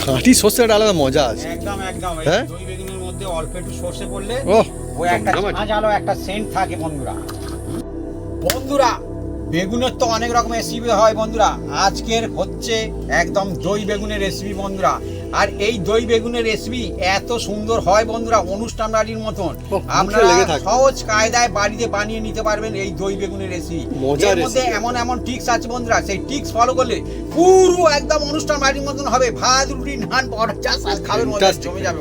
খাঁটি সর্ষের আলাদা মজা আছে একদম একদম। এই হ্যাঁ? দই বেগুনের মধ্যে অল্প একটু সর্ষে পড়লে ওহ ওই একটা ঝাঁঝালো একটা সেন্ট থাকে বন্ধুরা। বন্ধুরা বেগুনের তো অনেক রকম রেসিপি হয় বন্ধুরা, আজকের হচ্ছে একদম দই বেগুনের রেসিপি বন্ধুরা। আর এই দই বেগুনের রেসিপি এত সুন্দর হয় বন্ধুরা, অনুষ্ঠান বাড়ির মতন আপনারা সহজ কায়দায় বাড়িতে বানিয়ে নিতে পারবেন এই দই বেগুনের রেসিপি। এর মধ্যে এমন এমন টিপস আছে বন্ধুরা, সেই টিপস ফলো করলে পুরো একদম অনুষ্ঠান বাড়ির মতন হবে। ভাত রুটি নান পরোটা যা খাবেন মজা জমে যাবে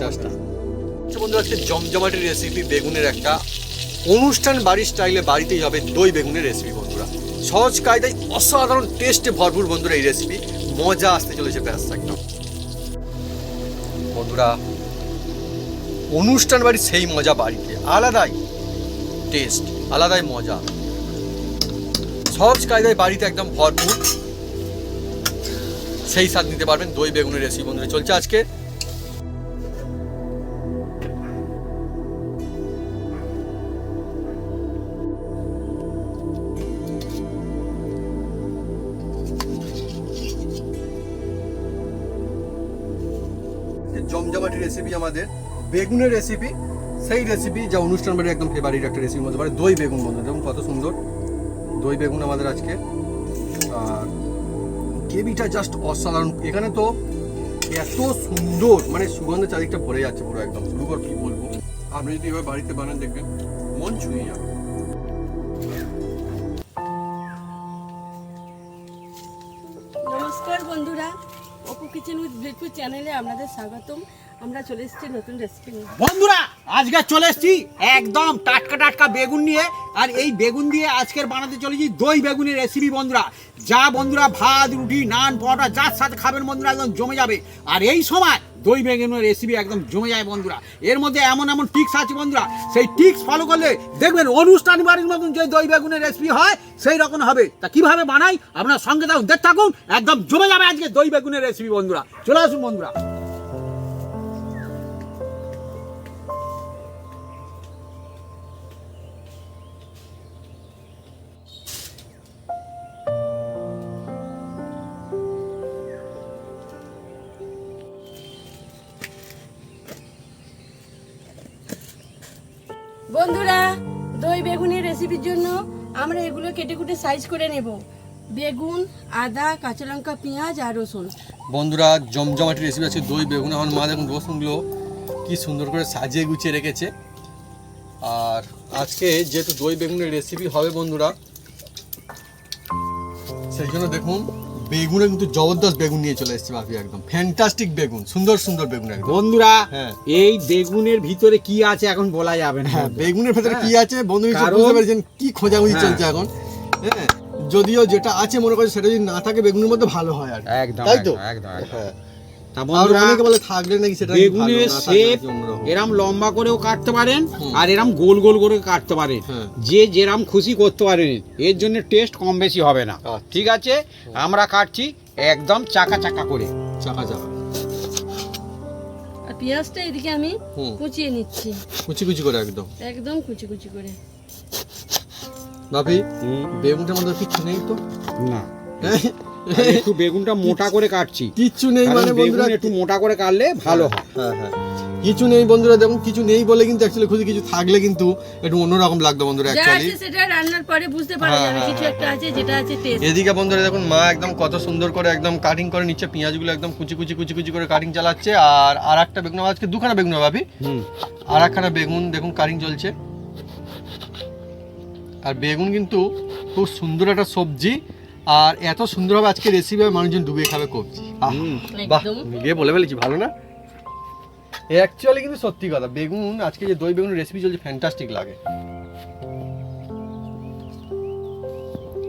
বন্ধুরা। হচ্ছে জমজমাটি রেসিপি বেগুনের একটা অনুষ্ঠান বাড়ির স্টাইলে বাড়িতেই হবে দই বেগুনের রেসিপি বন্ধুরা। সহজ কায়দায় অসাধারণ টেস্টে ভরপুর বন্ধুরা এই রেসিপি, মজা আসতে চলেছে ব্যাস একদম বন্ধুরা। অনুষ্ঠান বাড়ির সেই মজা বাড়িতে, আলাদাই টেস্ট, আলাদাই মজা, সহজ কায়দায় বাড়িতে একদম ভরপুর সেই স্বাদ নিতে পারবেন দই বেগুনের রেসিপি বন্ধুরা। চলছে আজকে জমজমাটি রেসিপি, আমাদের বেগুনের রেসিপি, সেই রেসিপি যা অনুষ্ঠান বাড়ির একদম ফেভারিট একটা রেসিপি বলতে পারে দই বেগুন বন্ধু। দেখুন কত সুন্দর দই বেগুন আমাদের আজকে। আর গ্রেভিটা জাস্ট অসাধারণ। এখানে তো এত সুন্দর মানে সুগন্ধে চারিদিকটা ভরে যাচ্ছে পুরো একদম। শুরু কর কি বলবো, আপনি যদি এবার বাড়িতে বানান দেখবেন মন ছুঁয়ে যাবে। নমস্কার বন্ধুরা, অপু কিচেন উইথ ব্রেকফাস্ট চ্যানেলে আপনাদের স্বাগতম। আমরা চলে এসেছি নতুন রেসিপি নিয়ে। বন্ধুরা আজকে চলে এসেছি একদম টাটকা টাটকা বেগুন নিয়ে। আর এই বেগুন দিয়ে আজকের বানাতে চলেছি দই বেগুনের রেসিপি বন্ধুরা। যা বন্ধুরা ভাত রুটি নান পরোটা যার সাথে খাবেন বন্ধুরা একদম জমে যাবে। আর এই সময় দই বেগুনের রেসিপি একদম জমে যায় বন্ধুরা। এর মধ্যে এমন এমন টিক্স আছে বন্ধুরা, সেই টিক্স ফলো করলে দেখবেন অনুষ্ঠান বাড়ির মতন যে দই বেগুনের রেসিপি হয় সেই রকম হবে। তা কিভাবে বানাই আপনার সঙ্গে থাকুন, দেখতে থাকুন, একদম জমে যাবে আজকে দই বেগুনের রেসিপি বন্ধুরা। চলে আসুন বন্ধুরা। বন্ধুরা দই বেগুনের রেসিপির জন্য আমরা এগুলো কেটে কুটে সাইজ করে নেব। বেগুন, আদা, কাঁচা লঙ্কা, পেঁয়াজ আর রসুন। বন্ধুরা জমজমাটি রেসিপি আছে দই বেগুন। আমার মা দেখুন রসুনগুলো কি সুন্দর করে সাজিয়ে গুছিয়ে রেখেছে। আর আজকে যেহেতু দই বেগুনের রেসিপি হবে বন্ধুরা, সেই জন্য দেখুন বেগুনে কিন্তু জবরদস্ত বেগুন নিয়ে চলে এসেছে বাপি, একদম ফ্যান্টাস্টিক বেগুন, সুন্দর সুন্দর বেগুন একদম বন্ধুরা। হ্যাঁ, এই বেগুনের ভিতরে কি আছে এখন বলা যাবে না। বেগুনের ভেতরে কি আছে বন্ধু বুঝতে পেরেছেন, কি খোঁজাখুঁজি চলছে এখন। হ্যাঁ, যদিও যেটা আছে মনে করছে সেটা যদি না থাকে বেগুনের মধ্যে ভালো হয় আর একদম তাই তো একদম। হ্যাঁ, তা বন্ধুরা অনেকে বলে থাকলে নাকি সেটা বেগুনের শেপ এরম লম্বা করেও কাটতে পারেন আর এরম গোল গোল করে কাটতে পারেন, যে যেরম খুশি করতে পারেন। এর জন্য টেস্ট কম বেশি হবে না। ঠিক আছে, আমরা কাটছি একদম চাকা চাকা করে, চাকা চাকা। আর পেঁয়াজটা এদিকে আমি কুচিয়ে নিচ্ছি, কুচি কুচি করে একদম একদম কুচি কুচি করে। বাপি বেগুনটার মধ্যে কিছু নেই তো? না একটু বেগুনটা মোটা করে কাটছি, কিচ্ছু নেই মানে বন্ধুরা, একটু মোটা করে কাটলে ভালো হয়। হ্যাঁ হ্যাঁ, কিছু নেই বন্ধুরা। দেখুন কিছু নেই বলে কিন্তু অ্যাকচুয়ালি খুবই কিছু থাকলে কিন্তু একটু অন্যরকম লাগতো বন্ধুরা যা অ্যাকচুয়ালি। আছে সেটা রান্নার পরে বুঝতে পারা যাবে কিছু একটা আছে যেটা আছে টেস্ট। এদিকে বন্ধুরা দেখুন মা একদম কত সুন্দর করে একদম কাটিং করে নিচ্ছে পেঁয়াজগুলো, একদম কুচি কুচি কুচি কুচি করে কাটিং চালাচ্ছে। আর একটা বেগুন, আজকে দুখানা বেগুন হবে ভাবি, আর একখানা বেগুন দেখুন কাটিং চলছে। আর বেগুন কিন্তু খুব সুন্দর একটা সবজি, আর এত সুন্দরভাবে আজকে রেসিপি হবে মানুষজন ডুবিয়ে খাবে কবজি। বাহ, গিয়ে বলে ফেলেছি, ভালো না? অ্যাকচুয়ালি কিন্তু সত্যি কথা, বেগুন আজকে যে দই বেগুনের রেসিপি চলছে ফ্যান্টাস্টিক লাগে।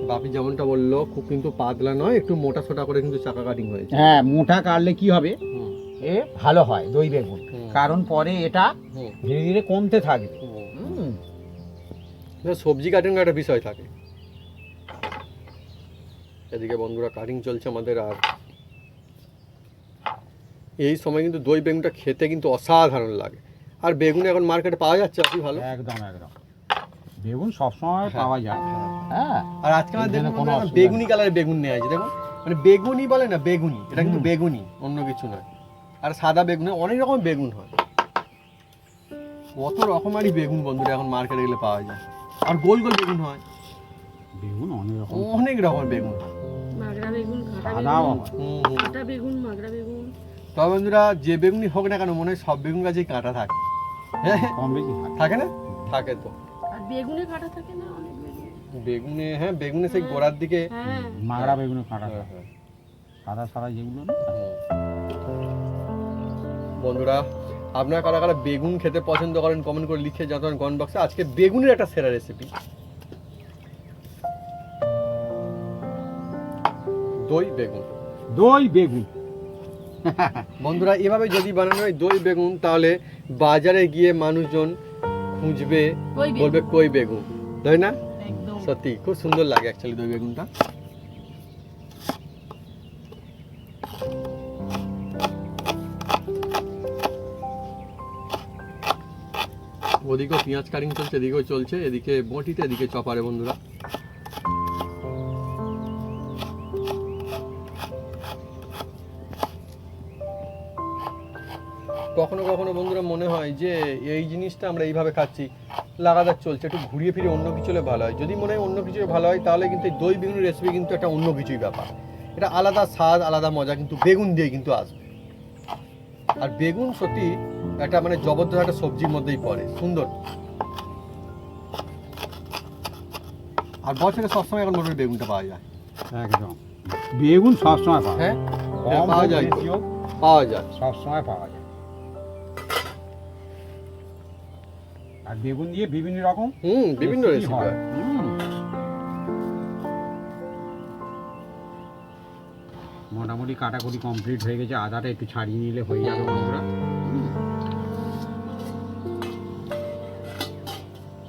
বাপি যেমনটা বললো খুব কিন্তু পাতলা নয়, একটু মোটা সোটা করে কিন্তু চাকা কাটিং হয়েছে। হ্যাঁ, মোটা কাটলে কি হবে এ ভালো হয় দই বেগুন, কারণ পরে এটা ধীরে ধীরে কমতে থাকবে। সবজি কাটিং একটা বিষয় থাকে। এদিকে বন্ধুরা কাটিং চলছে আমাদের। আর এই সময় কিন্তু দই বেগুনটা খেতে কিন্তু অসাধারণ লাগে। আর বেগুন এখন মার্কেটে পাওয়া যাচ্ছে আপনি ভালো, একদম একদম বেগুন সবসময় পাওয়া যায়। হ্যাঁ, আর আজকে আমার দেখুন বেগুনি কালারের বেগুন নিয়ে আছে, দেখুন মানে বেগুনি বলে না, বেগুনি, এটা কিন্তু বেগুনি, অন্য কিছু নয়। আর সাদা বেগুনে অনেক রকম বেগুন হয়, কত রকমারই বেগুন বন্ধুরা এখন মার্কেটে গেলে পাওয়া যায়। আর গোল গোল বেগুন হয়, বেগুন অনেক রকম, অনেক রকমের বেগুন হয়। মাগড়া বেগুন, কাটা সাদাও বেগুন, হয়। কাটা বেগুন, মাগড়া বেগুন। তবে বন্ধুরা যে বেগুনই হোক না কেন মনে হয় সব বেগুন গাছেই কাঁটা থাকে। হ্যাঁ কম বেশি হয়। থাকে না, থাকে তো। আর বেগুনে কাটা থাকে না অনেক বেগুন। বেগুনে, হ্যাঁ বেগুনে সেই গোড়ার দিকে। হ্যাঁ মাগড়া বেগুনে কাটা হ্যাঁ, থাকে। হ্যাঁ। সাদা সাদা যেগুলো না, বন্ধুরা আপনারা কারা কারা বেগুন খেতে পছন্দ করেন কমেন্ট করে লিখে জানাবেন কমেন্ট বক্সে। আজকে বেগুনের একটা সেরা রেসিপি, দই বেগুন। দই বেগুন। বন্ধুরা এভাবে যদি বানানো হয় দই বেগুন, তাহলে বাজারে গিয়ে মানুষজন খুঁজবে, কই বেগুন। বলবে কই বেগুন, তাই না? একদম। সত্যি খুব সুন্দর লাগে অ্যাকচুয়ালি দই বেগুনটা। ওদিকেও পেঁয়াজ কাটিং চলছে, এদিকেও চলছে, এদিকে বটিতে, এদিকে চপারে বন্ধুরা। কখনো কখনো বন্ধুরা মনে হয় যে এই জিনিসটা আমরা এইভাবে খাচ্ছি, লাগাতার চলছে, একটু ঘুরিয়ে ফিরে অন্য কিছু হলে ভালো হয়। যদি মনে হয় অন্য কিছু ভালো হয়, তাহলে কিন্তু এই দই বেগুনের রেসিপি কিন্তু একটা অন্য কিছুই ব্যাপার। এটা আলাদা স্বাদ, আলাদা মজা কিন্তু বেগুন দিয়ে কিন্তু আসবে। আর বেগুন সত্যি একটা মানে জবরদস্ত একটা সবজির মধ্যেই পড়ে, সুন্দর। আর বছরে সবসময় এখন মোটামুটি বেগুনটা পাওয়া যায়। একদম বেগুন সবসময় পাওয়া যায়। হ্যাঁ হ্যাঁ, কম পাওয়া হোক, যায় তো। বেশি হোক, পাওয়া যায়। সবসময় পাওয়া যায়। আর বেগুন দিয়ে বিভিন্ন রকম বিভিন্ন রেসিপি রেসিপি হয়। হয়। মোটামুটি কাটাকুটি কমপ্লিট হয়ে গেছে, আদাটা একটু ছাড়িয়ে নিলে হয়ে যাবে বন্ধুরা।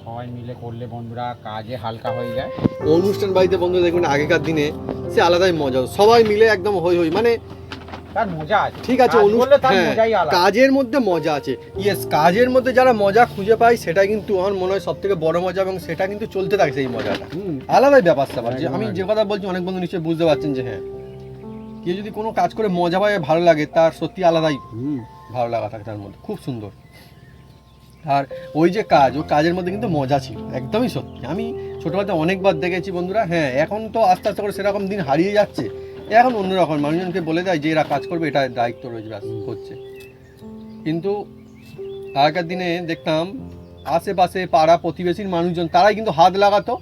সবাই মিলে করলে বন্ধুরা কাজে হালকা হয়ে যায়। অনুষ্ঠান বাড়িতে বন্ধু দেখবেন আগেকার দিনে সে আলাদাই মজা, সবাই মিলে একদম হই হই, মানে তার মজা আছে, ঠিক আছে, কাজ করলে তার হ্যাঁ, মজাই আলাদা। কাজের মধ্যে মজা আছে। ইয়েস, কাজের মধ্যে যারা মজা খুঁজে পায় সেটা কিন্তু আমার মনে হয় সব থেকে বড় মজা, এবং সেটা কিন্তু চলতে থাকে সেই মজাটা। আলাদাই ব্যাপার স্যাপার। যে আমি যে কথা বলছি অনেক বন্ধু নিশ্চয়ই বুঝতে পারছেন যে হ্যাঁ, কেউ যদি কোনো কাজ করে মজা পায়, ভালো লাগে, তার সত্যি আলাদাই ভালো লাগা থাকে তার মধ্যে, খুব সুন্দর। আর ওই যে কাজ, ওই কাজের মধ্যে কিন্তু মজা ছিল, একদমই সত্যি। আমি ছোটবেলাতে অনেকবার দেখেছি বন্ধুরা। হ্যাঁ, এখন তো আস্তে আস্তে করে সেরকম দিন হারিয়ে যাচ্ছে। এখন অন্যরকম মানুষজনকে বলে দেয় যে এরা কাজ করবে, এটা দায়িত্ব রয়েছে, ব্যাস হচ্ছে। কিন্তু আগেকার দিনে দেখতাম আশেপাশে পাড়া প্রতিবেশীর মানুষজন তারাই কিন্তু হাত লাগাতো,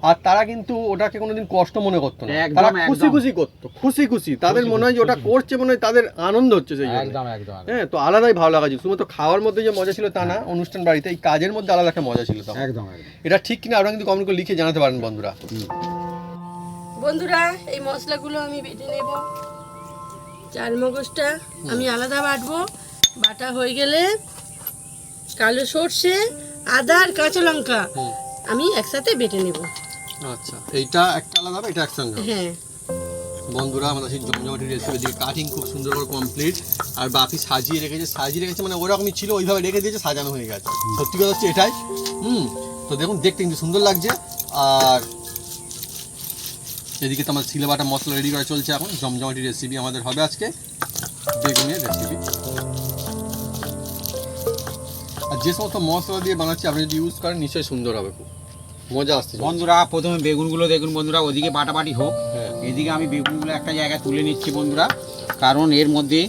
আর তারা কিন্তু ওটাকে কোনোদিন কষ্ট মনে করতো না। একদম, তারা একদম। খুশি খুশি করতো, খুশি খুশি। তাদের খুশি মনে হয় যে ওটা খুশি। করছে, মনে হয় তাদের আনন্দ হচ্ছে সেই জন্য। একদম একদম একদম। হ্যাঁ, তো আলাদাই ভালো লাগা ছিল। শুধুমাত্র খাওয়ার মধ্যে যে মজা ছিল তা না, অনুষ্ঠান বাড়িতে এই কাজের মধ্যে আলাদা একটা মজা ছিল তখন। একদম একদম। এটা ঠিক কিনা আপনারা কিন্তু কমেন্ট করে লিখে জানাতে পারেন বন্ধুরা। বন্ধুরা এই মশলাগুলো আমি বেটে নেব। চাল মগজটা আমি আলাদা বাটবো। বাটা হয়ে গেলে কালো সর্ষে, আদা আর কাঁচা লঙ্কা আমি একসাথে বেটে নেব। আচ্ছা, এইটা একটা আলাদা হবে, এটা একসঙ্গে হবে। হ্যাঁ বন্ধুরা আমাদের সেই জমজমাটি রেসিপি দিয়ে কাটিং খুব সুন্দর করে কমপ্লিট, আর বাপি সাজিয়ে রেখেছে, মানে ওরকমই ছিল, ওইভাবে রেখে দিয়েছে, সাজানো হয়ে গেছে। সত্যি কথা হচ্ছে এটাই। তো দেখুন, দেখতে কিন্তু সুন্দর লাগছে। আর এদিকে তো আমার সিলে বাটা মশলা রেডি করা চলছে। এখন জমজমাটি রেসিপি আমাদের হবে আজকে, বেগুনের রেসিপি। আর যে সমস্ত মশলা দিয়ে বানাচ্ছি আপনি যদি ইউজ করেন নিশ্চয়ই সুন্দর হবে, খুব মজা আসছে বন্ধুরা প্রথমে বেগুনগুলো দেখুন বন্ধুরা, ওদিকে বাটাবাটি হোক, হ্যাঁ। এদিকে আমি বেগুনগুলো একটা জায়গায় তুলে নিচ্ছি বন্ধুরা, কারণ এর মধ্যে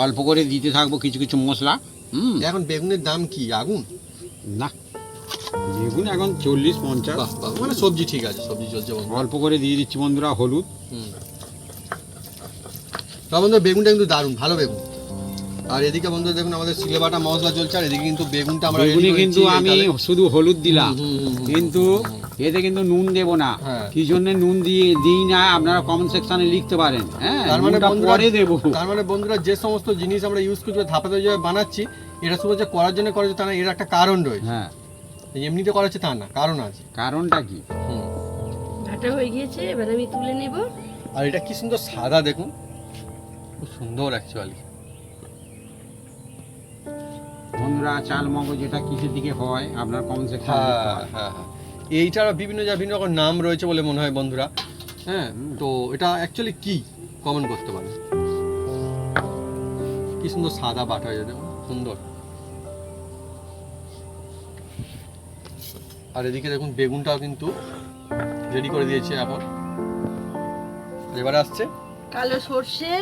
অল্প করে দিতে থাকবো কিছু কিছু মশলা। এখন বেগুনের দাম কি আগুন? না, বেগুন এখন 40-50। বাহ বাহ, মানে সবজি ঠিক আছে, সবজি চলছে বন্ধু। অল্প করে দিয়ে দিচ্ছি বন্ধুরা হলুদ। বন্ধু বেগুনটা কিন্তু দারুণ ভালো বেগুন। আর এদিকে বন্ধু দেখুন আমাদের সিলে বাটা মশলা চলছে, আর এদিকে কিন্তু বেগুনটা আমরা ready বেগুনে করেছি কিন্তু আমি এইভাবে। শুধু হলুদ দিলাম, হুম, হুম, হুম, কিন্তু এতে কিন্তু নুন দেবো না। হ্যাঁ। কি জন্য নুন দিই না আপনারা কমেন্ট সেকশনে লিখতে পারেন। হ্যাঁ, তার মানে নুনটা বন্ধুরা, পরে দেবো। তার মানে বন্ধুরা যে সমস্ত জিনিস আমরা ইউজ করছি ধাপাতে যেভাবে বানাচ্ছি, এটা শুধু যে করার জন্য করা তা না, এর একটা কারণ রয়েছে। হ্যাঁ, এমনিতে করা হচ্ছে তা না, কারণ আছে। কারণটা কি? বাটা হয়ে গিয়েছে, এবার আমি তুলে নেব। আর এটা কি সুন্দর সাদা দেখুন, খুব সুন্দর অ্যাকচুয়ালি। বন্ধুরা চাল মগজ এটা কিসের দিকে হয় আপনার কমেন্ট সেকশনে হ্যাঁ লিখতে পারেন। হ্যাঁ হ্যাঁ, এইটার বিভিন্ন রকম নাম রয়েছে বলে মনে হয় বন্ধুরা। হ্যাঁ, তো এটা অ্যাকচুয়ালি কি কমেন্ট করতে পারেন। কি সুন্দর সাদা বাটা হয়ে যাবে, সুন্দর। আর এদিকে দেখুন বেগুনটাও কিন্তু রেডি করে দিয়েছে এখন। এবারে আসছে কালো সর্ষে,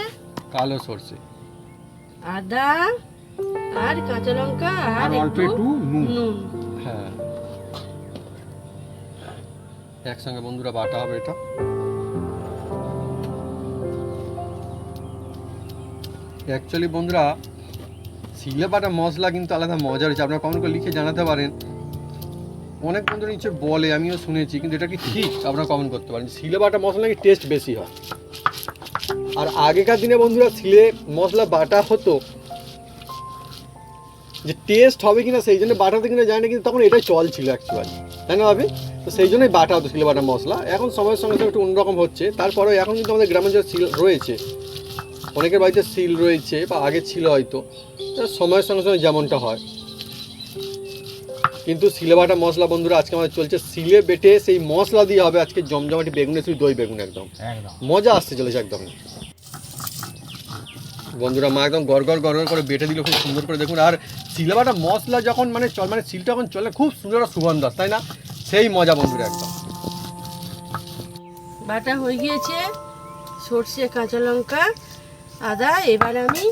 কালো সর্ষে, আদা আর কাঁচা লঙ্কা আর আর অল্প একটু নুন। নুন। হ্যাঁ একসঙ্গে বন্ধুরা বাটা হবে এটা। অ্যাকচুয়ালি বন্ধুরা শিলে বাটা মশলা কিন্তু আলাদা মজা রয়েছে, আপনারা কমেন্ট করে লিখে জানাতে পারেন। অনেক বন্ধুরা নিচে বলে, আমিও শুনেছি, কিন্তু এটা কি ঠিক আপনারা কমেন্ট করতে পারেন। শিলে বাটা মশলা নাকি টেস্ট বেশি হয়। আর আগেকার দিনে বন্ধুরা শিলে মশলা বাটা হতো, যে টেস্ট হবে কিনা সেই জন্য বাটাতে কিনা যায় না, কিন্তু তখন এটাই চল ছিল অ্যাকচুয়ালি, তাই না ভাবি? তো সেই জন্যই বাটা হতো শিলে বাটা মশলা। এখন সময়ের সঙ্গে সঙ্গে একটু অন্যরকম হচ্ছে, তারপরেও এখন কিন্তু আমাদের গ্রামাঞ্চলে শিল রয়েছে, অনেকের বাড়িতে শিল রয়েছে বা আগে ছিল হয়তো, সময়ের সঙ্গে সঙ্গে যেমনটা হয়। কিন্তু শিলে বাটা মশলা বন্ধুরা আজকে আমাদের চলছে, শিলে বেটে সেই মশলা দিয়ে হবে আজকে জমজমাটি বেগুনের শুধু দই বেগুন, একদম একদম মজা আসতে চলেছে একদম। বন্ধুরা মা একদম গড়গড় গড়গড় করে বেটে দিল খুব সুন্দর করে, দেখুন। আর শিলে বাটা মশলা যখন মানে শিলটা যখন চলে খুব সুন্দর একটা সুগন্ধ আসে, তাই না? সেই মজা বন্ধুরা একদম। বাটা হয়ে গিয়েছে, সর্ষে, কাঁচা লঙ্কা, আদা। এবার আমি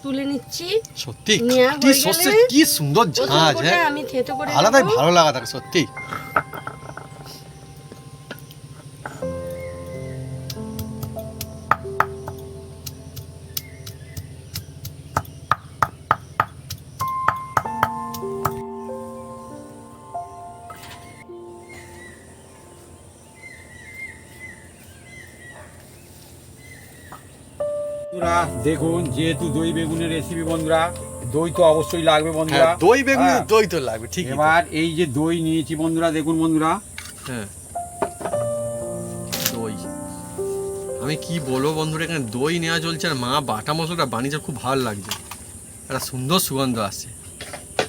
তুলে নিচ্ছি। সত্যি নেওয়া কি হয়ে সর্ষে, গেলে কি সুন্দর ঝাঁঝ, প্রথম হ্যাঁ আমি থেতো করে আলাদাই নেবো। ভালো লাগা থাকে সত্যি। বন্ধুরা দেখুন, যেহেতু দই বেগুনের রেসিপি বন্ধুরা, দই তো অবশ্যই লাগবে বন্ধুরা। হ্যাঁ, দই বেগুন হ্যাঁ। দই তো লাগবে ঠিক। এবার এই যে দই নিয়েছি বন্ধুরা, দেখুন বন্ধুরা, হ্যাঁ দই, আমি কি বলবো বন্ধুরা, এখানে দই নেওয়া চলছে আর মা বাটা মশলাটা বানিয়েছে, খুব ভালো লাগছে, একটা সুন্দর সুগন্ধ আসছে।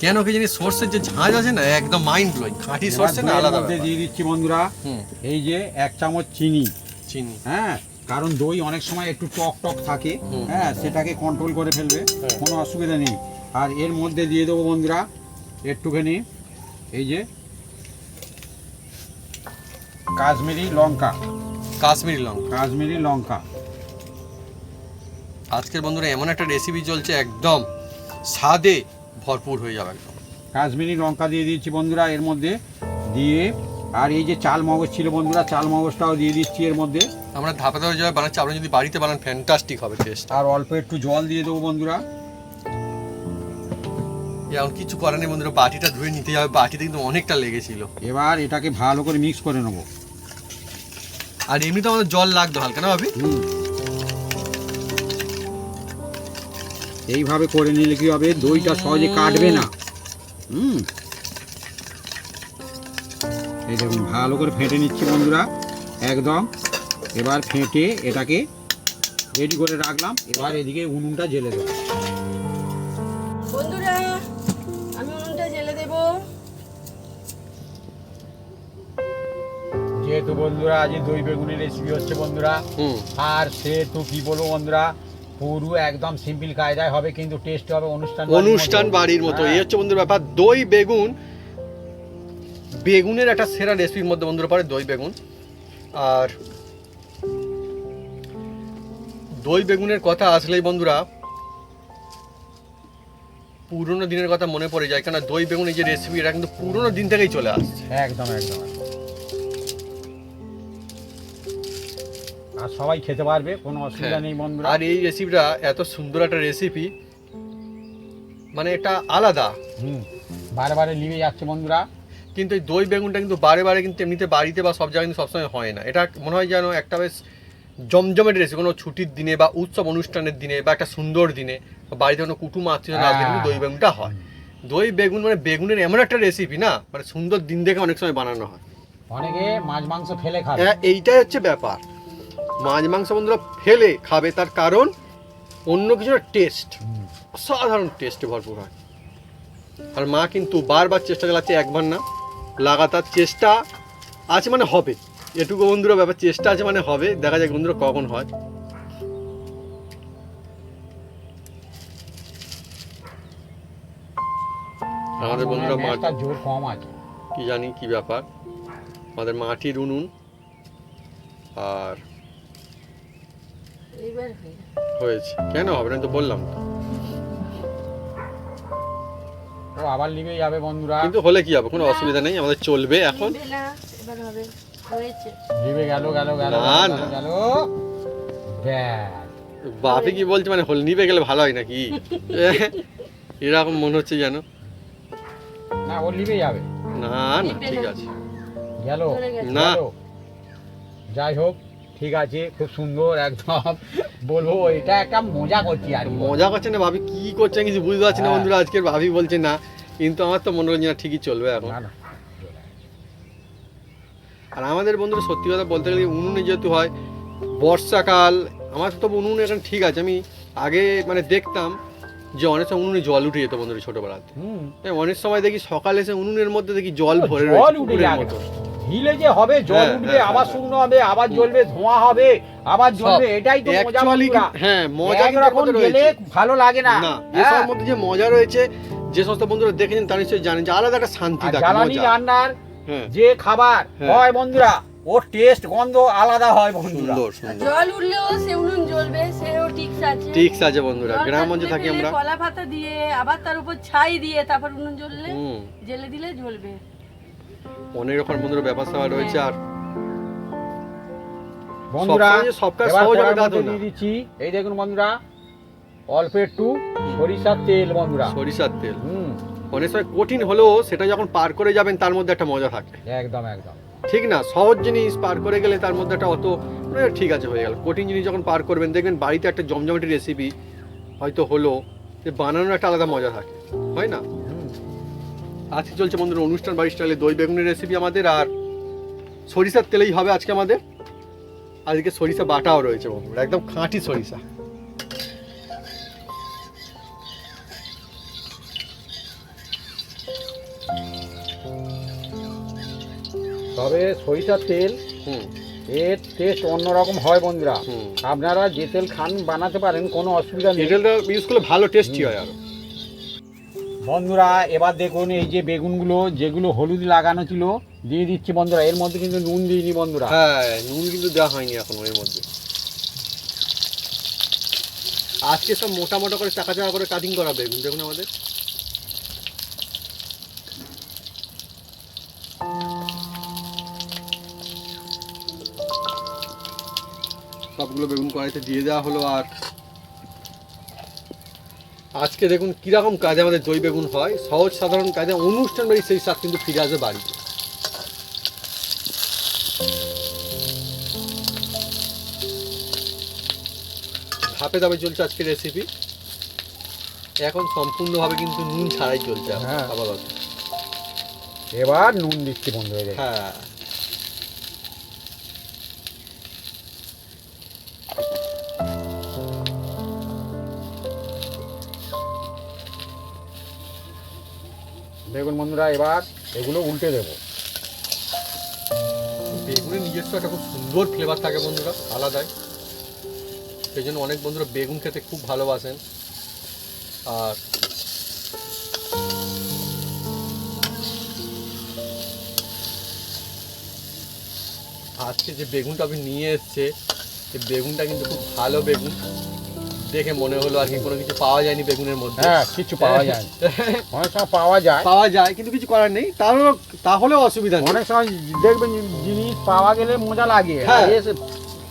কেন কি জানি সর্ষের যে ঝাঁঝ আছে না, একদম মাইন্ড ব্লোয়িং। খাঁটি এবার সর্ষে না দইয়ের আলাদা মধ্যে ব্যাপার। দিয়ে দিচ্ছি বন্ধুরা হুম, এই যে 1 চামচ চিনি। চিনি। হ্যাঁ, কারণ দই অনেক সময় একটু টক টক থাকে, হুম। হ্যাঁ, সেটাকে কন্ট্রোল করে ফেলবে, হ্যাঁ। কোনো অসুবিধা নেই। আর এর মধ্যে দিয়ে দেবো বন্ধুরা একটুখানি এই যে কাশ্মীরি লঙ্কা। কাশ্মীরি লঙ্কা। কাশ্মীরি লঙ্কা আজকের বন্ধুরা এমন একটা রেসিপি চলছে, একদম স্বাদে ভরপুর হয়ে যাবে একদম। কাশ্মীরি লঙ্কা দিয়ে দিচ্ছি বন্ধুরা এর মধ্যে দিয়ে। আর এই যে চাল মগজ ছিল বন্ধুরা, চাল মগজটাও দিয়ে দিচ্ছি এর মধ্যে। আমরা ধাপে ধাপে যেভাবে বানাচ্ছি, আপনি যদি বাড়িতে বানান ফ্যান্টাস্টিক হবে টেস্ট। আর অল্প একটু জল দিয়ে দেবো বন্ধুরা। এমন কিছু করার নেই বন্ধুরা, বাটিটা ধুয়ে নিতে হবে, বাটিতে কিন্তু অনেকটা লেগেছিল। এবার এটাকে ভালো করে মিক্স করে নেবো। আর এমনিতে আমাদের জল লাগতো হালকা, না ভাবি? এইভাবে করে নিলে কি হবে, দইটা সহজে কাটবে না। এই দেখুন ভালো করে ফেটে নিচ্ছি বন্ধুরা একদম। এবার ফেটে এটাকে রেডি করে রাখলাম। এবার এদিকে উনুনটা জ্বেলে দেবো। বন্ধুরা আমি উনুনটা জ্বেলে দেব। যেহেতু বন্ধুরা আজ দই বেগুনের রেসিপি হচ্ছে বন্ধুরা, আর সেহেতু কি বলবো বন্ধুরা, পুরো একদম সিম্পল কায়দায় হবে, কিন্তু টেস্ট হবে অনুষ্ঠান বাড়ির মতো। এই হচ্ছে বন্ধুর ব্যাপার। দই বেগুন, বেগুনের একটা সেরা রেসিপির মধ্যে বন্ধুরা পড়ে দই বেগুন। আর দই বেগুনের কথা আসলেই বন্ধুরা পুরোনো দিনের কথা মনে পড়ে যায়, কেন দই বেগুন এই যে রেসিপি, এটা কিন্তু পুরোনো দিন থেকেই চলে আসছে। একদম একদম। আর সবাই খেতে পারবে, কোনো অসুবিধা নেই বন্ধুরা। আর এই রেসিপিটা এত সুন্দর একটা রেসিপি, মানে এটা আলাদা। বারে বারে নিভে যাচ্ছে বন্ধুরা। কিন্তু এই দই বেগুনটা কিন্তু বারে বারে কিন্তু এমনিতে বাড়িতে বা সব জায়গায় কিন্তু সবসময় হয় না। এটা মনে হয় যেন একটা বেশ জমজমের রেসিপি, কোনো ছুটির দিনে বা উৎসব অনুষ্ঠানের দিনে বা একটা সুন্দর দিনে বাড়িতে কোনো কুটুম আত্মীয় আসলে কিন্তু দই বেগুনটা হয়। দই বেগুন মানে বেগুনের এমন একটা রেসিপি না, মানে সুন্দর দিন দেখে অনেক সময় বানানো হয়। অনেকে মাছ মাংস ফেলে খাবে, হ্যাঁ এইটাই হচ্ছে ব্যাপার। মাছ মাংস বন্ধুরা ফেলে খাবে, তার কারণ অন্য কিছুর টেস্ট, অসাধারণ টেস্টে ভরপুর হয়। আর মা কিন্তু বারবার চেষ্টা চালাচ্ছে, একবার না, লাগাতার চেষ্টা আছে মানে হবে। এটুকু বন্ধুরা ব্যাপার, চেষ্টা আছে মানে হবে। দেখা যাক বন্ধুরা কখন হয়। আমাদের বন্ধুরা একটা জোর কম আছে। কি জানি কি ব্যাপার, আমাদের মাটির উনুন আর এইবার হয়েছে, কেন হবে না তো বললাম তো। ও আবার লিভে যাবে বন্ধুরা, কিন্তু হলে কি হবে, কোনো অসুবিধা নেই, আমাদের চলবে এখন। নিবে না, এবার হবে, হয়েছে। লিভে গেল গেল গেল না, গেল, না। গেল ব্যাস। বাপি কি বলছে, মানে হল নিবে গেলে ভালো হয় নাকি? এরকম মনে হচ্ছে যেন। না ও লিভে যাবে, না না নিবে ঠিক না। আছে। গেল চলে গেছে। না। গেল। যাই হোক ঠিক আছে, খুব সুন্দর একদম। বলবো এটা একটা মজা করছি আর কি। মজা করছে না ভাবি, কি করছে কিছু বুঝতে পারছি না হ্যাঁ। বন্ধুরা। আজকের ভাবি বলছে না, কিন্তু আমার তো মনোরঞ্জন ঠিকই চলবে এখন। না, না। আর আমাদের বন্ধুরা সত্যি কথা বলতে গেলে উনুনে যেহেতু হয় বর্ষাকাল, আমার তো উনুন এখন ঠিক আছে। আমি আগে মানে দেখতাম যে অনেক সময় উনুনে জল উঠে যেত বন্ধুরা ছোটবেলাতে। হুম। অনেক সময় দেখি সকালে এসে উনুনের মধ্যে দেখি জল ভরে জল রয়েছে উঠে পুকুরের যাবে। মতো। হিলে যে হবে, জল হ্যাঁ, উঠবে, হ্যাঁ, আবার হ্যাঁ। শুকনো হবে, আবার জ্বলবে, ধোঁয়া হবে, আবার জ্বলবে, সব। এটাই তো মজা Actually বন্ধুরা। হ্যাঁ, মজা কিন্তু এর একরকম মধ্যে গেলে রয়েছে। ভালো লাগে না। না, হ্যাঁ। এসবের মধ্যে যে মজা রয়েছে, যে সমস্ত বন্ধুরা দেখেছেন তারা নিশ্চয়ই জানেন যে আলাদা একটা শান্তি আর থাকে, জ্বালানি মজা। রান্নার হ্যাঁ, যে খাবার হ্যাঁ। হয় বন্ধুরা, ওর টেস্ট গন্ধ আলাদা হয় বন্ধুরা। সুন্দর সুন্দর। জল উঠলেও সে উনুন জ্বলবে, সেও ঠিক আছে। ঠিক আছে বন্ধুরা, জলটা গ্রাম অঞ্চলে তুলে থাকি ফেলে আমরা। কলা পাতা দিয়ে, আবার তার উপর ছাই দিয়ে, তারপর উনুন জ্বললে, হুম, জেলে দিলে জ্বলবে। অনেক রকম বন্ধুরা ব্যবস্থা রয়েছে। আর বন্ধুরা সব সময় যে সব কাজ এবার সহজ হবে কড়ার তা তো মধ্যে না। দিয়ে দিচ্ছি, এই দেখুন বন্ধুরা, অল্প একটু সরিষার তেল বন্ধুরা। সরিষার তেল হুম, অনেক সময় কঠিন হলেও সেটা যখন পার করে যাবেন তার মধ্যে একটা মজা থাকে, একদম একদম। ঠিক না? সহজ জিনিস পার করে গেলে তার মধ্যে একটা অত মানে ঠিক আছে হয়ে গেল। কঠিন জিনিস যখন পার করবেন দেখবেন বাড়িতে একটা জমজমাটি রেসিপি হয়তো হলো, যে বানানোর একটা আলাদা মজা থাকে, হয় না? হুম। আজকে চলছে বন্ধুরা অনুষ্ঠান বাড়ির স্টাইলে দই বেগুনের রেসিপি আমাদের, আর সরিষার তেলেই হবে আজকে আমাদের। আজকে সরিষা বাটাও রয়েছে বন্ধুরা, একদম খাঁটি সরিষা। তবে সরিষার তেল হুম এর টেস্ট অন্যরকম হয় বন্ধুরা। হুম। আপনারা যে তেল খান বানাতে পারেন, কোনো অসুবিধা নেই তেলটা ইউজ করলে ভালো টেস্টি হয় আরো। বন্ধুরা। এবার দেখুন এই যে বেগুনগুলো যেগুলো হলুদ লাগানো ছিল দিয়ে দিচ্ছি বন্ধুরা। এর মধ্যে কিন্তু নুন দিইনি বন্ধুরা। হ্যাঁ, নুন কিন্তু দেওয়া হয়নি এখন এর মধ্যে। আজকে সব মোটা মোটা করে চাকা চাকা করে কাটিং করা বেগুন দেখুন আমাদের। সবগুলো বেগুন কড়াইতে দিয়ে দেওয়া হলো। আর আজকে দেখুন কিরকম কাজে আমাদের দই বেগুন হয়, সহজ সাধারণ কাজে অনুষ্ঠান বাড়ি সেই স্বাদ কিন্তু ফিরে আসবে বাড়িতে। ধাপে ধাপে চলছে আজকের রেসিপি, এখন সম্পূর্ণভাবে কিন্তু নুন ছাড়াই চলছে হ্যাঁ। আপাতত। এবার নুন দিচ্ছি বন্ধুরা। এই দেখুন। হ্যাঁ, দেখুন বন্ধুরা, এবার এগুলো উল্টে দেবো। বেগুনের নিজস্ব একটা খুব সুন্দর ফ্লেভার থাকে বন্ধুরা, আলাদাই। সেই জন্য অনেক বন্ধুরা বেগুন খেতে খুব ভালোবাসেন। আর আজকে যে বেগুনটা আপনি নিয়ে এসছে, সেই বেগুনটা কিন্তু খুব ভালো বেগুন। দেখে মনে হলো আর কি কোনো কিছু পাওয়া যায়নি বেগুনের মধ্যে। হ্যাঁ, কিছু পাওয়া যায় না। অনেক সময় পাওয়া যায়, পাওয়া যায় কিন্তু কিছু করার নেই, তাহলেও অসুবিধা নেই। অনেক সময় দেখবেন জিনিস পাওয়া গেলে মজা লাগে। হ্যাঁ। আর এসে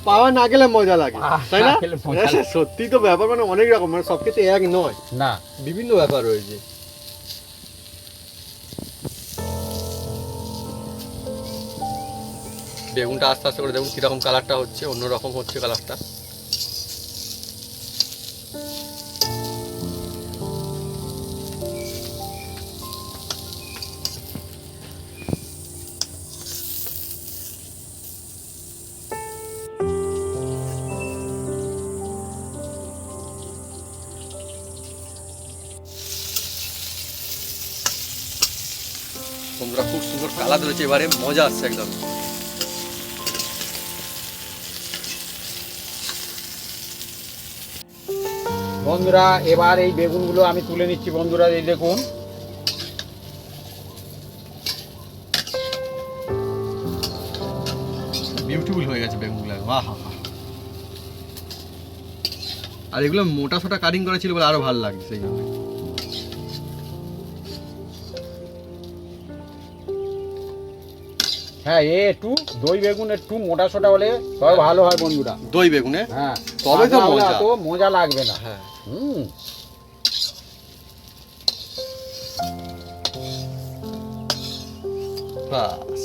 পাওয়া না গেলে মজা লাগে, তাই না? না গেলে মজা লাগে। সত্যি তো ব্যাপার, মানে অনেক রকম, মানে সব ক্ষেত্রে এক নয়, না, বিভিন্ন ব্যাপার রয়েছে। বেগুনটা আস্তে আস্তে করে দেখুন কিরকম কালারটা হচ্ছে, অন্যরকম হচ্ছে কালারটা। তোমরা খুব সুন্দর কালার রয়েছে, এবারে মজা আসছে একদম। বন্ধুরা এবার এই বেগুনগুলো আমি তুলে নিচ্ছি বন্ধুরা। এই দেখুন বিউটিফুল হয়ে গেছে বেগুনগুলো, বাহ হা হা। আর এগুলো মোটা সোটা কাটিং করা ছিল বলে আরো ভালো লাগছে সেই জন্য। হ্যাঁ একটু দই বেগুন একটু মোটা সোটা হলে তবে ভালো হয় বন্ধুরা। দই বেগুনে হ্যাঁ তবে তো না হলে মজা। তো মজা লাগবে না। হ্যাঁ বাস।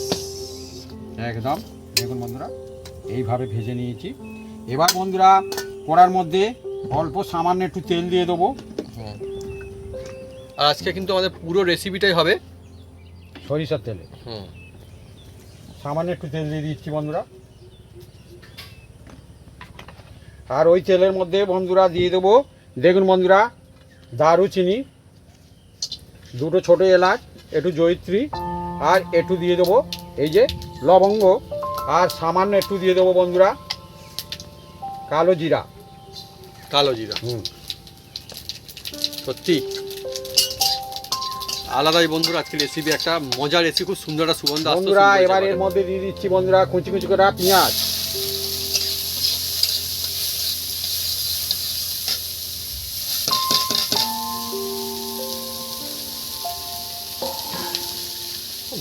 একদম দেখুন বন্ধুরা এইভাবে ভেজে নিয়েছি। এবার বন্ধুরা কড়ার মধ্যে অল্প সামান্য একটু তেল দিয়ে দেবো। আর আজকে কিন্তু আমাদের পুরো রেসিপিটাই হবে সরিষার তেলে। সামান্য একটু তেল দিয়ে দিচ্ছি বন্ধুরা। আর ওই তেলের মধ্যে বন্ধুরা দিয়ে দেবো দেখুন বন্ধুরা দারুচিনি, দুটো ছোটো এলাচ, একটু জয়িত্রী, আর একটু দিয়ে দেবো এই যে লবঙ্গ, আর সামান্য একটু দিয়ে দেবো বন্ধুরা কালো জিরা। কালো জিরা সত্যি আলাদাই বন্ধুরা। আজকে রেসিপি একটা মজার রেসিপি, খুব সুন্দর একটা সুগন্ধ আসছে বন্ধুরা। এবার এর মধ্যে দিয়ে দিচ্ছি বন্ধুরা কুচি কুচি করা পেঁয়াজ।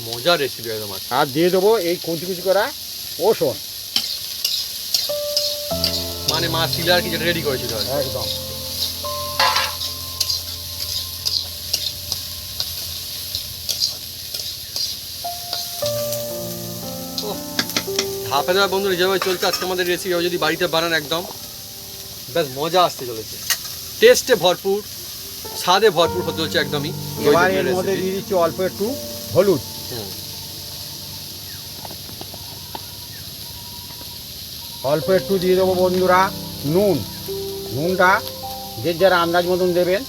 মজার রেসিপি একদম আছে। আর দিয়ে দেবো এই কুচি কুচি করা রসুন। মানে মা শিলা আর কি যেটা রেডি করেছিল আর কি। একদম ধাপে ধাপে বন্ধুরা যেভাবে চলছে আজকে আমাদের রেসিপি, যদি বাড়িতে বানান একদম বেশ মজা আসতে চলেছে, টেস্টে ভরপুর, স্বাদে ভরপুর হতে চলছে একদমই। এবার এর মধ্যে দিয়ে দিচ্ছি অল্প একটু হলুদ, অল্প একটু দিয়ে দেবো বন্ধুরা নুন। নুনটা যে যারা আন্দাজ মতন দেবেন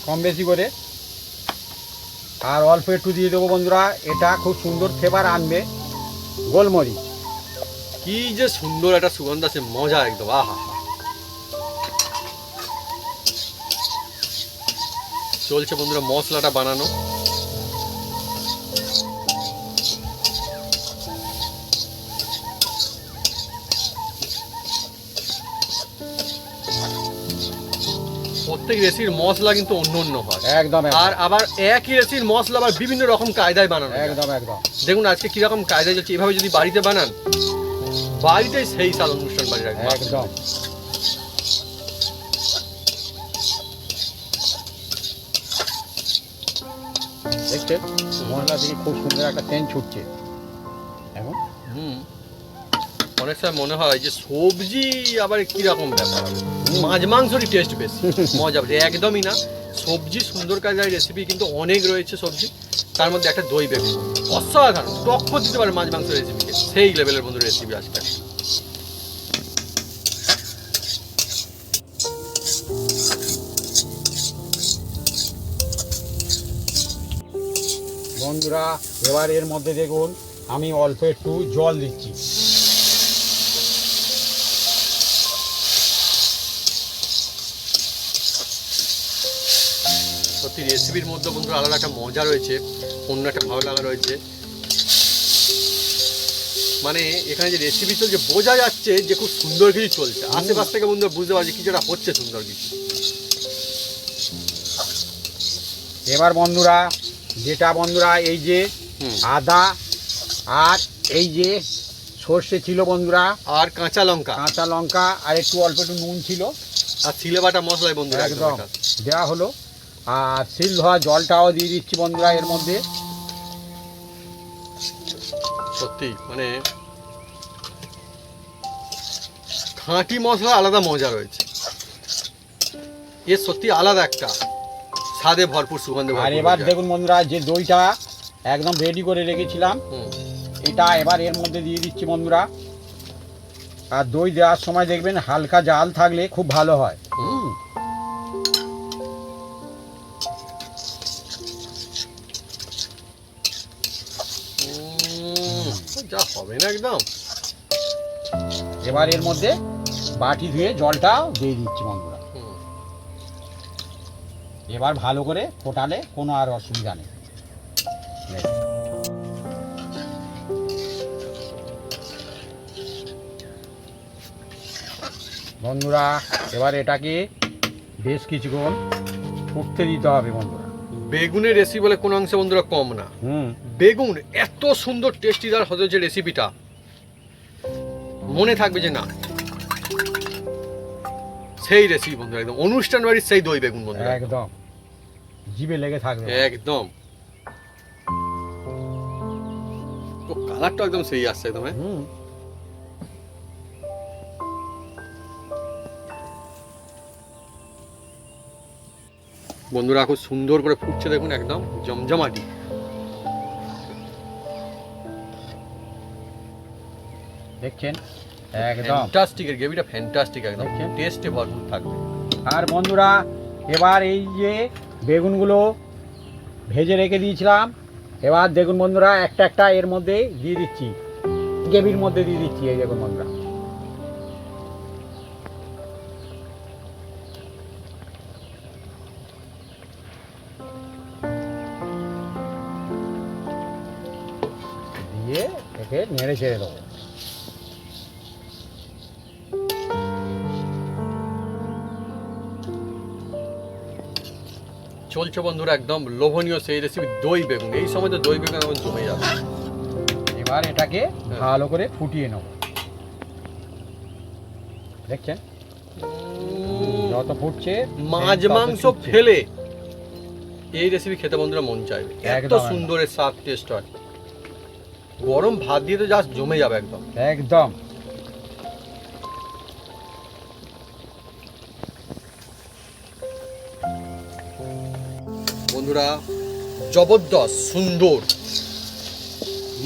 কম বেশি করে। আর অল্প একটু দিয়ে দেবো বন্ধুরা, এটা খুব সুন্দর ফ্লেভার আনবে, গোলমরিচ। কি যে সুন্দর একটা সুগন্ধ আছে, মজা একদম। আহা চলছে বন্ধুরা মশলাটা বানানো। প্রত্যেক রেসিপির মশলা কিন্তু অন্য অন্য হয় একদম আর আবার একই রেসিপির মশলা আবার বিভিন্ন রকম কায়দায় বানানো হয়। একদম একদম দেখুন আজকে কিরকম কায়দায় চলছে, এভাবে যদি বাড়িতে বানান বাড়িতেই সেই সাল অনুষ্ঠান বাড়ি রাখবে একদম। দেখছেন মশলা থেকে খুব সুন্দর একটা সেন্ট ছুটছে এখন। অনেক সময় মনে হয় যে সবজি আবার কিরকম ব্যাপার হবে, মাছ মাংসরই টেস্ট বেশি মজা বেশি। একদমই না, সবজি সুন্দর কাজের রেসিপি কিন্তু অনেক রয়েছে সবজি, তার মধ্যে একটা দই বেগুন অসাধারণ টক্কর দিতে পারে মাছ মাংস রেসিপিকে, সেই লেভেলের বন্ধু রেসিপি আজকে। বন্ধুরা এবার এর মধ্যে দেখুন আমি অল্প একটু জল দিচ্ছি। সত্যি রেসিপির মধ্যে বন্ধুরা আলাদা একটা মজা রয়েছে, অন্য একটা ভালো লাগা রয়েছে। মানে এখানে যে রেসিপি চলছে বোঝা যাচ্ছে যে খুব সুন্দর কিছু চলছে, আশেপাশ থেকে বন্ধুরা বুঝতে পারছে কিছুটা হচ্ছে সুন্দর কিছু। এবার বন্ধুরা যেটা বন্ধুরা এই যে আদা আর এই যে সর্ষে ছিল বন্ধুরা, আর কাঁচা লঙ্কা আর একটু অল্প একটু নুন ছিল, আর সিলে বাটা মশলাই বন্ধুরা একদম দেওয়া হলো। আর শিল ধোয়া জলটাও দিয়ে দিচ্ছি বন্ধুরা এর মধ্যে। সত্যি মানে খাঁটি মশলা আলাদা মজা রয়েছে, এর সত্যি আলাদা একটা স্বাদে ভরপুর সুগন্ধে আর এবার দেখুন বন্ধুরা যে দইটা একদম রেডি করে রেখেছিলাম এটা এবার এর মধ্যে দিয়ে দিচ্ছি বন্ধুরা। আর দই দেওয়ার সময় দেখবেন হালকা জাল থাকলে খুব ভালো হয়। যা হবে না একদম। এবার এর মধ্যে বাটি ধুয়ে জলটা দিয়ে দিচ্ছি বন্ধুরা। এবার ভালো করে ফোটালে কোনো আর অসুবিধা নেই। বন্ধুরা এবার এটাকে বেশ কিছুক্ষণ ফুটতে দিতে হবে বন্ধুরা। বেগুনের রেসিপি বলে কোনো অংশে বন্ধুরা কম না। বেগুন এত সুন্দর টেস্টিদার হতে যে রেসিপিটা মনে থাকবে যে না সেই রেসিপি বন্ধুরা, একদম অনুষ্ঠান বাড়ির সেই দই বেগুন বন্ধুরা, একদম জিভে লেগে থাকবে একদম। তো কালারটা একদম সেই আসছে একদম। বন্ধুরা খুব সুন্দর করে ফুটছে দেখুন, একদম জমজমাটি। দেখছেন একদম ফ্যান্টাস্টিক, এর গ্রেভিটা ফ্যান্টাস্টিক, একদম দেখছেন? টেস্টে ভরপুর থাকবে। আর বন্ধুরা এবার এই যে বেগুনগুলো ভেজে রেখে দিয়েছিলাম, এবার দেখুন বন্ধুরা একটা একটা এর মধ্যে দিয়ে দিচ্ছি, গ্রেভির মধ্যে দিয়ে দিচ্ছি। এই দেখুন বন্ধুরা দিয়ে একে নেড়ে ছেড়ে দেবো। চলছে বন্ধুরা একদম লোভনীয় সেই রেসিপি দই বেগুন। এই সময় তো দই বেগুন এখন জমে যাবে। এবার এটাকে ভালো করে ফুটিয়ে নেব। দেখছেন যত ফুটছে মাছ তত মাংস ফুটছে। ফেলে এই রেসিপি খেতে বন্ধুরা মন চাইবে, এত একদম, সুন্দর এর স্বাদ টেস্ট হয়। গরম ভাত দিয়ে তো জাস্ট জমে যাবে একদম। একদম বন্ধুরা জবরদস্ত সুন্দর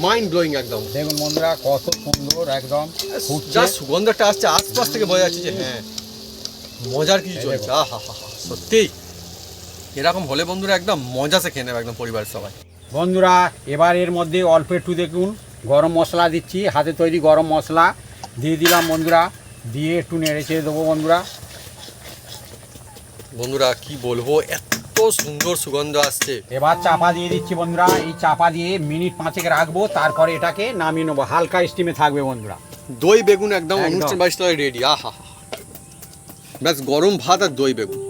মাইন্ড ব্লোয়িং একদম। দেখুন বন্ধুরা কত সুন্দর একদম ফুটছে। যা সুগন্ধটা আসছে আশপাশ থেকে বোঝা যাচ্ছে যে হ্যাঁ মজার কিছু এই চলছে। দেখো। আহা হা হা, সত্যি এরকম হলে বন্ধুরা একদম মজা সে খেয়ে নেবে একদম পরিবারের সবাই। বন্ধুরা এবার এর মধ্যে অল্প একটু দেখুন গরম মশলা দিচ্ছি, হাতে তৈরি গরম মশলা দিয়ে দিলাম বন্ধুরা, দিয়ে একটু নেড়ে চেড়ে দেবো বন্ধুরা। বন্ধুরা কি বলবো, এত সুন্দর সুগন্ধ আসছে। এবার চাপা দিয়ে দিচ্ছি বন্ধুরা, এই চাপা দিয়ে মিনিট 5 রাখবো, তারপরে এটাকে নামিয়ে নেবো, হালকা স্টিমে থাকবে বন্ধুরা। দই বেগুন একদম একদম। অনুষ্ঠান বাড়ির তলায় রেডি। আহা হা, ব্যাস গরম ভাত আর দই বেগুন।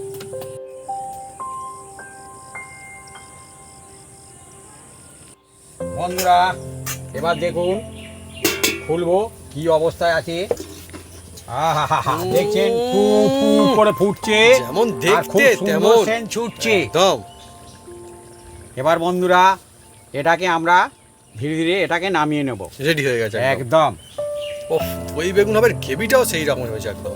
বন্ধুরা এবার দেখুন খুলবো কি অবস্থায় আছে। আহা দেখছেন ফু ফু করে ফুটছে, যেমন আর খুব দেখতে সুন্দর তেমন সেন্ট ছুটছে। একদম। এবার বন্ধুরা এটাকে আমরা ধীরে ধীরে এটাকে নামিয়ে নেব। রেডি হয়ে গেছে একদম। একদম ওহ, দই বেগুন হবে, গ্রেভিটাও সেই রকম হয়েছে একদম।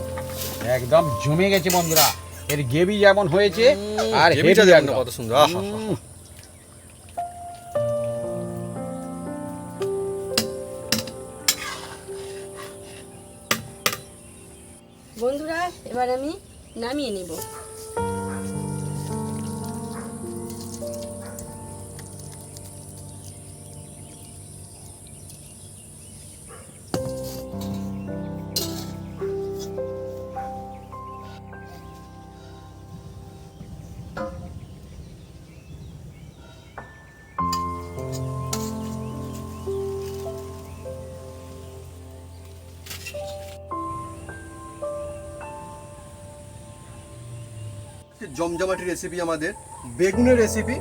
একদম জমে গেছে বন্ধুরা, এর গ্রেভি যেমন হয়েছে আর গ্রেভিটা হেভি দেখুন না একদম। কত সুন্দর। আহা হা হা। বন্ধুরা এবার আমি নামিয়ে নেব। জমজমাটি রেসিপি আমাদের বেগুনের রেসিপি,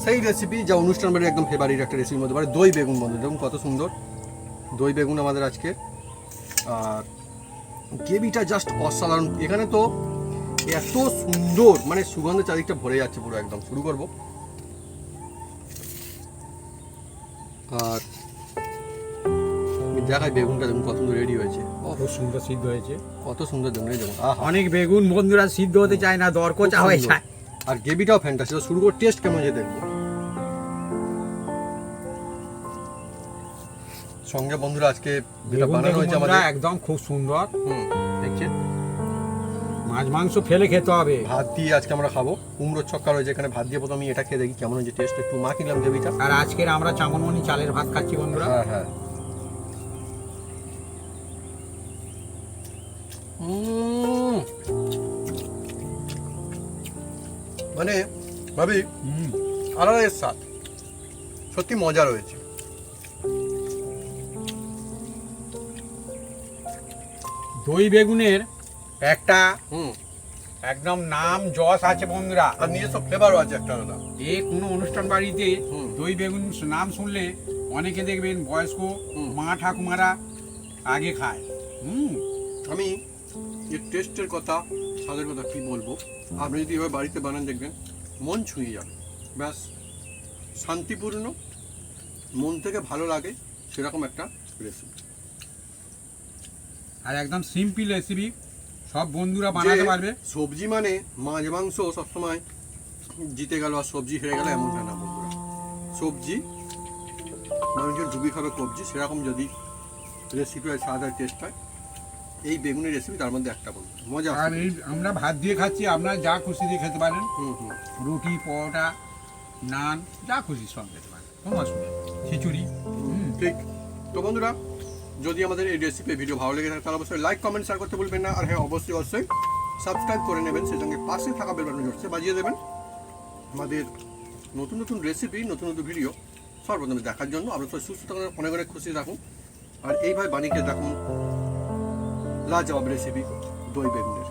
সেই রেসিপি যা অনুষ্ঠান বাড়ির একদম ফেভারিট একটা রেসিপির মধ্যে পারে দই বেগুন। বন্ধু দেখুন কত সুন্দর দই বেগুন আমাদের আজকে। আর গ্রেভিটা জাস্ট অসাধারণ। এখানে তো এত সুন্দর মানে সুগন্ধ চারিদিকটা ভরে যাচ্ছে পুরো একদম। শুরু করব। আর আমি দেখাই বেগুনটা দেখুন কত সুন্দর রেডি হয়েছে, খুব সুন্দর সিদ্ধ হয়েছে। কত সুন্দর দেখুন এই দেখুন। আহা, অনেক বেগুন বন্ধুরা সিদ্ধ হতে চায় না, দরকচা হয়ে যায়। আর গ্রেভিটাও ফ্যান্টাস্টিক। শুরু করে টেস্ট কেমন হয়েছে দেখবো। সঙ্গে বন্ধুরা আজকে যেটা বেগুন বানানো দেখুন হয়েছে বন্ধুরা আমাদের, একদম খুব সুন্দর। দেখছেন মাছ মাংস ফেলে খেতে হবে। ভাত দিয়ে আজকে আমরা খাবো। কুমড়োর ছক্কা রয়েছে এখানে, ভাত দিয়ে প্রথমে আমি এটা খেয়ে দেখি কেমন হয়েছে টেস্ট। একটু মাখিলাম গ্রেভিটা। আর আজকের আমরা চামনমণি চালের ভাত খাচ্ছি বন্ধুরা। হ্যাঁ হ্যাঁ। মানে ভাবি আলাদা এর স্বাদ, সত্যি মজা রয়েছে। দই বেগুনের একটা হুম, একদম নাম যশ আছে বন্ধুরা। আর নিজস্ব ফ্লেভারও আছে একটা আলাদা। এ কোনো অনুষ্ঠান বাড়িতে হুম। দই বেগুন নাম শুনলে অনেকে দেখবেন বয়স্ক হুম। মা ঠাকুমারা আগে খায়। আমি এর টেস্টের কথা, স্বাদের কথা কি বলবো, আপনি যদি এভাবে বাড়িতে বানান দেখবেন মন ছুঁয়ে যাবে। ব্যাস, শান্তিপূর্ণ, মন থেকে ভালো লাগে সেরকম একটা রেসিপি। আর একদম সিম্পল রেসিপি, সব বন্ধুরা বানাতে পারবে। সবজি মানে মাছ মাংস সবসময় জিতে গেল আর সবজি হেরে গেল এমনটা না বন্ধুরা। সবজি মানুষজন ডুবি খাবে কবজি, সেরকম যদি রেসিপি হয়, স্বাদ হয়, টেস্ট হয়, এই বেগুনের রেসিপি তার মধ্যে একটা বলবো মজা আর আছে। এই আমরা ভাত দিয়ে খাচ্ছি, আপনারা যা খুশি দিয়ে খেতে পারেন, হুম হুম, রুটি পরোটা নান যা খুশি সব খেতে পারেন, কোনো অসুবিধা নেই। খিচুড়ি। ঠিক। তো বন্ধুরা, যদি আমাদের এই রেসিপি ভিডিও ভালো লেগে থাকে তাহলে অবশ্যই লাইক কমেন্ট শেয়ার করতে ভুলবেন না। আর হ্যাঁ, অবশ্যই অবশ্যই সাবস্ক্রাইব করে নেবেন, সেই সঙ্গে পাশে থাকা বেল বাটন জোরসে বাজিয়ে দেবেন আমাদের নতুন নতুন রেসিপি, নতুন নতুন ভিডিও সর্বপ্রথমে দেখার জন্য। আপনার সবাই সুস্থ থাকুন, অনেক অনেক খুশি থাকুন, আর এইভাবে বানিয়ে দেখুন লাজবাব রেসিপি দই বেগুনের।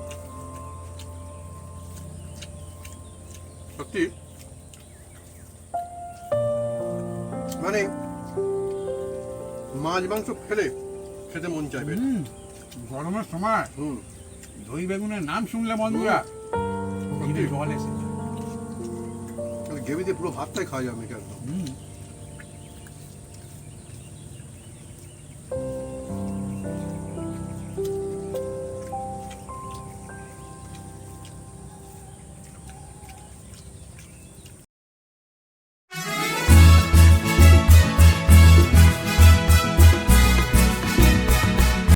সত্যি মানে মাছ মাংস ফেলে খেতে মন চাইবে। গরমের সময় হুম, দই বেগুনের নাম শুনলে বন্ধুরা জিভে জল এসে যায়। গ্রেভিতে পুরো ভাতটাই খাওয়া যাবে একদম। হুম